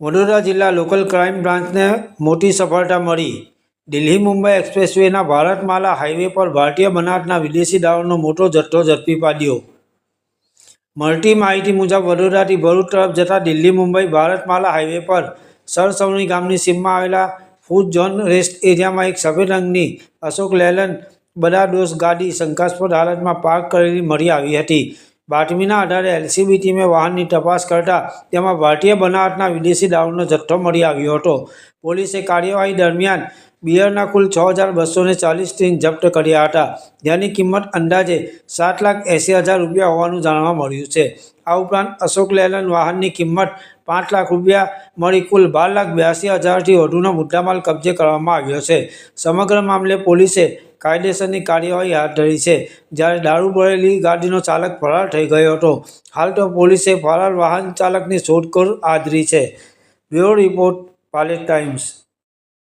વડોદરા જિલ્લા local crime બ્રાન્ચને મોટી સફળતા મળી। દિલ્હી મુંબઈ એક્સપ્રેસવેના ભારતમાલા હાઈવે પર ભારતીય બનાવટના વિદેશી દારૂનો મોટો જથ્થો ઝડપી પાડ્યો। મળતી માહિતી મુજબ વડોદરાથી ભરૂચ તરફ જતા દિલ્હી મુંબઈ ભારતમાલા હાઈવે પર સરસવણી ગામની સીમમાં આવેલા ફૂડ ઝોન રેસ્ટ એરિયામાં એક સફેદ રંગની અશોક લેલન બડાડોસ ગાડી શંકાસ્પદ હાલતમાં પાર્ક કરેલી મળી આવી હતી। બાતમીના આધારે એલસીબી ટીમે વાહનની તપાસ કરતા તેમાં ભારતીય બનાવટના વિદેશી દારૂનો જથ્થો મળી આવ્યો હતો। પોલીસે કાર્યવાહી દરમિયાન બિયરના કુલ 6,240 સ્ટ્રિંગ જપ્ત કર્યા હતા, જેની કિંમત અંદાજે 7,80,000 રૂપિયા હોવાનું જાણવા મળ્યું છે। આ ઉપરાંત અશોક લેલન વાહનની કિંમત 5 લાખ રૂપિયા મળી કુલ 12,82,000થી વધુનો મુદ્દામાલ કબજે કરવામાં આવ્યો છે। સમગ્ર મામલે પોલીસે કાયદેસરની કાર્યવાહી હાથ ધરી છે, જ્યારે દારૂ ભરેલી ગાડીનો ચાલક ફરાર થઈ ગયો હતો। હાલ તો પોલીસે ફરાર વાહન ચાલકની શોધખોળ હાથ ધરી છે। બ્યુરો રિપોર્ટ, પાલેટ ટાઈમ્સ।